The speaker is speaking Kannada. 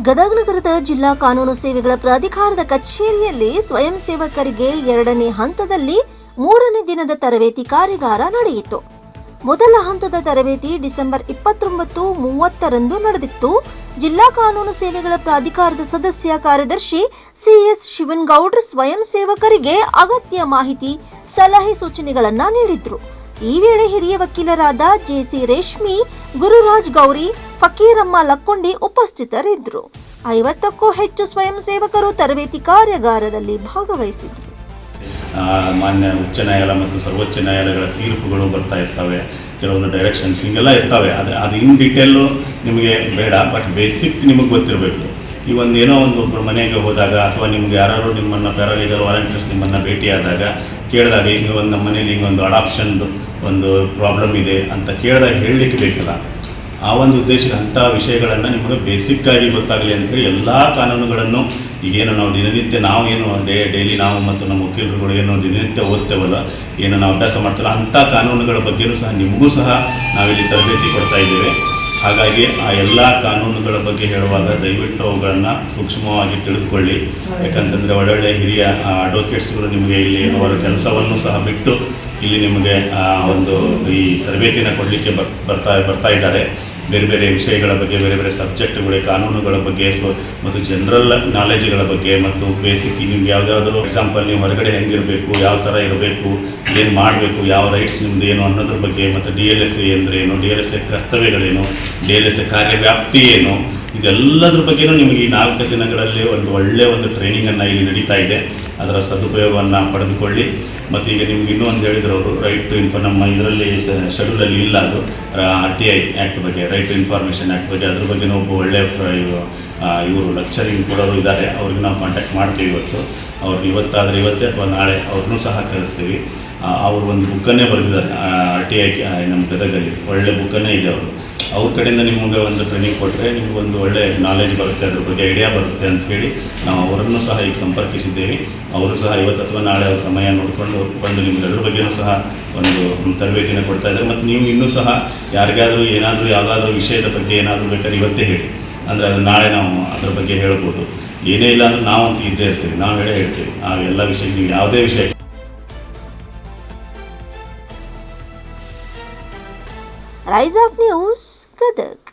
ಗದಗ ನಗರದ ಜಿಲ್ಲಾ ಕಾನೂನು ಸೇವೆಗಳ ಪ್ರಾಧಿಕಾರದ ಕಚೇರಿಯಲ್ಲಿ ಸ್ವಯಂ ಸೇವಕರಿಗೆ 2ನೇ ಹಂತದಲ್ಲಿ 3ನೇ ದಿನದ ತರಬೇತಿ ಕಾರ್ಯಾಗಾರ ನಡೆಯಿತು. ಮೊದಲ ಹಂತದ ತರಬೇತಿ ಡಿಸೆಂಬರ್ 29-30ರಂದು ನಡೆದಿತ್ತು. ಜಿಲ್ಲಾ ಕಾನೂನು ಸೇವೆಗಳ ಪ್ರಾಧಿಕಾರದ ಸದಸ್ಯ ಕಾರ್ಯದರ್ಶಿ ಸಿಎಸ್ ಶಿವನಗೌಡ್ರು ಸ್ವಯಂ ಸೇವಕರಿಗೆ ಅಗತ್ಯ ಮಾಹಿತಿ, ಸಲಹೆ ಸೂಚನೆಗಳನ್ನು ನೀಡಿದ್ರು. ಈ ವೇಳೆ ಹಿರಿಯ ವಕೀಲರಾದ ಜೆಸಿ ರೇಷ್ಮಿ, ಗುರುರಾಜ್ ಗೌರಿ, ಫಕೀರಮ್ಮ ಲಕ್ಕೊಂಡಿ ಉಪಸ್ಥಿತರಿದ್ದರು. 50ಕ್ಕೂ ಹೆಚ್ಚು ಸ್ವಯಂ ಸೇವಕರು ತರಬೇತಿ ಕಾರ್ಯಾಗಾರದಲ್ಲಿ ಭಾಗವಹಿಸಿದ್ರು. ಮಾನ್ಯ ಉಚ್ಚ ನ್ಯಾಯಾಲಯ ಮತ್ತು ಸರ್ವೋಚ್ಚ ನ್ಯಾಯಾಲಯಗಳ ತೀರ್ಪುಗಳು ಬರ್ತಾ ಇರ್ತವೆ, ಕೆಲವೊಂದು ಡೈರೆಕ್ಷನ್ಸ್ ಹಿಂಗೆಲ್ಲ ಇರ್ತವೆ. ಅದು ಇನ್ ಡೀಟೇಲು ನಿಮಗೆ ಬೇಡ, ಬಟ್ ಬೇಸಿಕ್ ನಿಮಗೆ ಗೊತ್ತಿರಬೇಕು. ಈ ಏನೋ ಒಬ್ಬರು ಮನೆಗೆ ಹೋದಾಗ ಅಥವಾ ನಿಮ್ಗೆ ಯಾರು ನಿಮ್ಮನ್ನು ಪ್ಯಾರಾಲೀಗಲ್ ವಾಲಂಟಿಯರ್ಸ್ ನಿಮ್ಮನ್ನು ಭೇಟಿಯಾದಾಗ ಕೇಳಿದಾಗ ಈಗ ನಮ್ಮ ಮನೇಲಿ ಹಿಂಗೊಂದು ಅಡಾಪ್ಷನ್ದು ಒಂದು ಪ್ರಾಬ್ಲಮ್ ಇದೆ ಅಂತ ಕೇಳಿದಾಗ ಹೇಳಲಿಕ್ಕೆ ಬೇಕಲ್ಲ. ಆ ಒಂದು ಉದ್ದೇಶಕ್ಕೆ ಅಂಥ ವಿಷಯಗಳನ್ನು ನಿಮಗೆ ಬೇಸಿಕ್ಕಾಗಿ ಗೊತ್ತಾಗಲಿ ಅಂಥೇಳಿ ಎಲ್ಲ ಕಾನೂನುಗಳನ್ನು ಈಗೇನು ನಾವು ದಿನನಿತ್ಯ ನಾವು ಏನು ಡೈಲಿ ನಾವು ಮತ್ತು ನಮ್ಮ ವಕೀಲರುಗಳು ಏನು ದಿನನಿತ್ಯ ಓದ್ತೇವಲ್ಲ, ಏನು ನಾವು ಅಭ್ಯಾಸ ಮಾಡ್ತೇವಲ್ಲ, ಅಂಥ ಕಾನೂನುಗಳ ಬಗ್ಗೆಯೂ ಸಹ ನಿಮಗೂ ಸಹ ನಾವಿಲ್ಲಿ ತರಬೇತಿ ಕೊಡ್ತಾ ಇದ್ದೇವೆ. ಹಾಗಾಗಿ ಆ ಎಲ್ಲ ಕಾನೂನುಗಳ ಬಗ್ಗೆ ಹೇಳುವಾಗ ದಯವಿಟ್ಟು ಅವುಗಳನ್ನು ಸೂಕ್ಷ್ಮವಾಗಿ ತಿಳಿದುಕೊಳ್ಳಿ. ಯಾಕಂತಂದರೆ ಒಳ್ಳೊಳ್ಳೆ ಹಿರಿಯ ಅಡ್ವೊಕೇಟ್ಸ್ಗಳು ನಿಮಗೆ ಇಲ್ಲಿ ಅವರ ಕೆಲಸವನ್ನು ಸಹ ಬಿಟ್ಟು ಇಲ್ಲಿ ನಿಮಗೆ ಒಂದು ಈ ತರಬೇತಿನ ಕೊಡಲಿಕ್ಕೆ ಬರ್ತಾ ಇದ್ದಾರೆ. ಬೇರೆ ಬೇರೆ ವಿಷಯಗಳ ಬಗ್ಗೆ, ಬೇರೆ ಬೇರೆ ಸಬ್ಜೆಕ್ಟ್ಗಳ ಕಾನೂನುಗಳ ಬಗ್ಗೆ, ಮತ್ತು ಜನರಲ್ ನಾಲೆಜ್ಗಳ ಬಗ್ಗೆ, ಮತ್ತು ಬೇಸಿಕ್ ನಿಮ್ಗೆ ಯಾವುದಾದ್ರೂ ಎಕ್ಸಾಂಪಲ್ ನೀವು ಹೊರಗಡೆ ಹೆಂಗಿರಬೇಕು, ಯಾವ ಥರ ಇರಬೇಕು, ಏನು ಮಾಡಬೇಕು, ಯಾವ ರೈಟ್ಸ್ ನಿಮ್ಮದು ಏನು ಅನ್ನೋದ್ರ ಬಗ್ಗೆ, ಮತ್ತು DLSA ಅಂದರೆ ಏನು, DLSA ಕರ್ತವ್ಯಗಳೇನು, DLSA ಕಾರ್ಯವ್ಯಾಪ್ತಿ ಏನು, ಇದೆಲ್ಲದ್ರ ಬಗ್ಗೆಯೂ ನಿಮಗೆ ಈ 4 ದಿನಗಳಲ್ಲಿ ಒಳ್ಳೆಯ ಟ್ರೈನಿಂಗನ್ನು ಇಲ್ಲಿ ನಡೀತಾ ಇದೆ. ಅದರ ಸದುಪಯೋಗವನ್ನು ಪಡೆದುಕೊಳ್ಳಿ. ಮತ್ತು ಈಗ ನಿಮ್ಗೆ ಇನ್ನೂ ಒಂದು ಹೇಳಿದ್ರು ಅವರು, ರೈಟ್ ಟು ನಮ್ಮ ಇದರಲ್ಲಿ ಶೆಡ್ಯೂಲಲ್ಲಿ ಇಲ್ಲ, ಅದು RTI ಆ್ಯಕ್ಟ್ ಬಗ್ಗೆ, ರೈಟ್ ಟು ಇನ್ಫಾರ್ಮೇಷನ್ ಆ್ಯಕ್ಟ್ ಬಗ್ಗೆ, ಅದ್ರ ಬಗ್ಗೆನೂ ಒಬ್ಬ ಒಳ್ಳೆಯ ಇವರು ಲೆಕ್ಚರಿಂಗ್ ಕೊಡೋರು ಇದ್ದಾರೆ. ಅವ್ರಿಗೆ ನಾವು ಕಾಂಟ್ಯಾಕ್ಟ್ ಮಾಡ್ತೀವಿ. ಅವ್ರಿಗೆ ಇವತ್ತಾದರೆ ಇವತ್ತೇ ಅಥವಾ ನಾಳೆ ಅವ್ರನ್ನೂ ಸಹ ಕಳಿಸ್ತೀವಿ. ಅವರು ಒಂದು ಬುಕ್ಕನ್ನೇ ಬರೆದಿದ್ದಾರೆ RTI ನಮ್ಮ ಗದಗಲ್ಲಿ, ಒಳ್ಳೆ ಬುಕ್ಕನ್ನೇ ಇದೆ. ಅವ್ರ ಕಡೆಯಿಂದ ನಿಮಗೆ ಒಂದು ಟ್ರೈನಿಂಗ್ ಕೊಟ್ಟರೆ ನಿಮಗೊಂದು ಒಳ್ಳೆ ನಾಲೆಜ್ ಬರುತ್ತೆ, ಅದ್ರ ಬಗ್ಗೆ ಐಡಿಯಾ ಬರುತ್ತೆ ಅಂಥೇಳಿ ನಾವು ಅವರನ್ನು ಸಹ ಈಗ ಸಂಪರ್ಕಿಸಿದ್ದೇವೆ. ಅವರು ಸಹ ಇವತ್ತು ಅಥವಾ ನಾಳೆ ಅವ್ರ ಸಮಯ ನೋಡಿಕೊಂಡು ಬಂದು ನಿಮಗೆ ಅದ್ರ ಬಗ್ಗೆಯೂ ಸಹ ಒಂದು ತರಬೇತಿನ ಕೊಡ್ತಾ ಇದ್ದಾರೆ. ಮತ್ತು ನೀವು ಇನ್ನೂ ಸಹ ಯಾರಿಗಾದರೂ ಏನಾದರೂ ಯಾವುದಾದ್ರೂ ವಿಷಯದ ಬಗ್ಗೆ ಏನಾದರೂ ಬೇಕಾದ್ರೆ ಇವತ್ತೇ ಹೇಳಿ, ಅಂದರೆ ಅದು ನಾಳೆ ನಾವು ಅದ್ರ ಬಗ್ಗೆ ಹೇಳ್ಬೋದು. ಏನೇ ಇಲ್ಲ ಅಂದ್ರೆ ನಾವು ಅಂತ ಇದ್ದೇ ಇರ್ತೀವಿ, ನಾವು ಹೇಳ್ತೀವಿ. ಆ ಎಲ್ಲ ವಿಷಯ, ನೀವು ಯಾವುದೇ ವಿಷಯ. Rise of news Gadag.